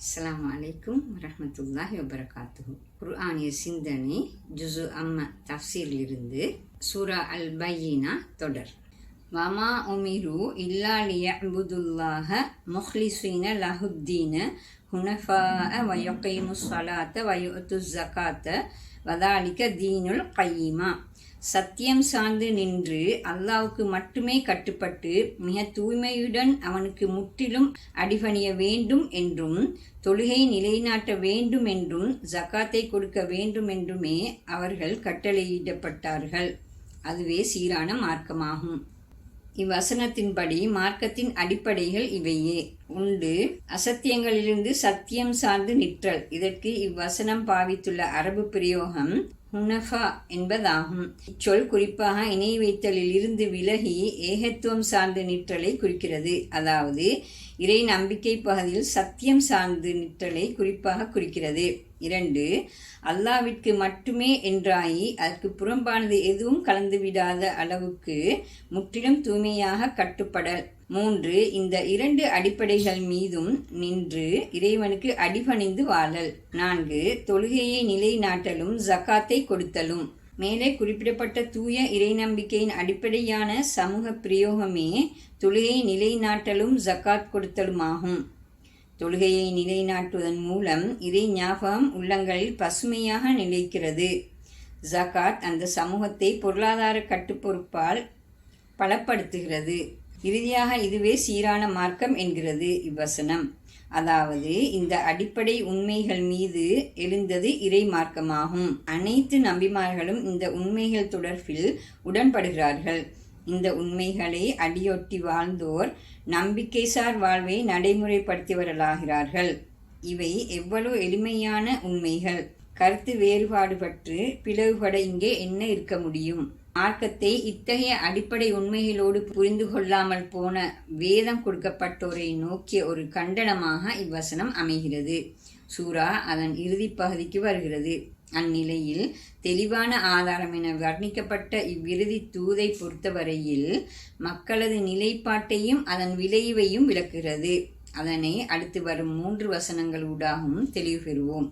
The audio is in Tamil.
அஸ்ஸலாமு அலைக்கும் வரஹ்மத்துல்லாஹி வபரகாத்துஹு. குர்ஆனிய சிந்தனை ஜுஸு அம்ம தஃப்சீரிலிருந்து சூரா அல் பையினா தொடர். வமா உமிரு இல்லா லியஅ்புதுல்லாஹ முஹ்லிஸீன லஹுத்தீன ஹுனஃபாஅ வயகீமுஸ் ஸலாத்த வயுத்துஸ் ஸகாத்த வதாலிக தீனுல் கய்யிமா. சத்தியம் சார்ந்து நின்று அல்லாஹ்வுக்கு மட்டுமே கட்டுப்பட்டு மிக தூய்மையுடன் அவனுக்கு முற்றிலும் அடிபணிய வேண்டும் என்றும், தொழுகை நிலைநாட்ட வேண்டும் என்றும், ஜகாத்தை கொடுக்க வேண்டும் என்றுமே அவர்கள் கட்டளையிடப்பட்டார்கள். அதுவே சீரான மார்க்கமாகும். இவ்வசனத்தின்படி மார்க்கத்தின் அடிப்படைகள் இவையே. உண்டு, அசத்தியங்களிலிருந்து சத்தியம் சார்ந்து நிற்றல். இதற்கு இவ்வசனம் பாவித்துள்ள அரபு பிரயோகம் ஹுனஃபா என்பதாகும். இச்சொல் குறிப்பாக இணை வைத்தலில் இருந்து விலகி ஏகத்துவம் சார்ந்து நிற்றலை குறிக்கிறது. அதாவது இறை நம்பிக்கை பகுதியில் சத்தியம் சார்ந்து நிற்றலை குறிப்பாக குறிக்கிறது. 2. அல்லாஹ்விற்கு மட்டுமே என்றாயி அதற்கு புறம்பானது எதுவும் கலந்துவிடாத அளவுக்கு முற்றிலும் தூய்மையாக கட்டுப்படல். 3. இந்த 2 அடிப்படைகள் மீதும் நின்று இறைவனுக்கு அடிபணிந்து வாழல். 4. தொழுகையை நிலைநாட்டலும் ஜகாத்தை கொடுத்தலும். மேலே குறிப்பிடப்பட்ட தூய இறை நம்பிக்கையின் அடிப்படையான சமூக பிரயோகமே தொழுகையை நிலைநாட்டலும் ஜகாத் கொடுத்தலுமாகும். தொழுகையை நிலைநாட்டுவதன் மூலம் இறை ஞாபகம் உள்ளங்களில் பசுமையாக நிலைக்கிறது. ஜகாத் அந்த சமூகத்தை பொருளாதார கட்டுப்பொறுப்பால் பலப்படுத்துகிறது. இறுதியாக இதுவே சீரான மார்க்கம் என்கிறது இவ்வசனம். அதாவது இந்த அடிப்படை உண்மைகள் மீது எழுந்தது இறை மார்க்கமாகும். அனைத்து நபிமார்களும் இந்த உண்மைகள் தொடர்பில் உடன்படுகிறார்கள். இந்த உண்மைகளை அடியொட்டி வாழ்ந்தோர் நம்பிக்கைசார் வாழ்வை நடைமுறைப்படுத்தியவர்களாகிறார்கள். இவை எவ்வளவு எளிமையான உண்மைகள்! கருத்து வேறுபாடுபட்டு பிளவுபட இங்கே என்ன இருக்க முடியும்? மார்க்கத்தை இத்தகைய அடிப்படை உண்மைகளோடு புரிந்து கொள்ளாமல் போன வேதம் கொடுக்கப்பட்டோரை நோக்கிய ஒரு கண்டனமாக இவ்வசனம் அமைகிறது. சூரா அதன் இறுதி பகுதிக்கு வருகிறது. அந்நிலையில் தெளிவான ஆதாரம் என வர்ணிக்கப்பட்ட இவ்விறுதி தூதை பொறுத்தவரையில் மக்களது நிலைப்பாட்டையும் அதன் விளைவையும் விளக்குகிறது. அதனை அடுத்து வரும் 3 வசனங்களூடாகவும் தெளிவு பெறுவோம்.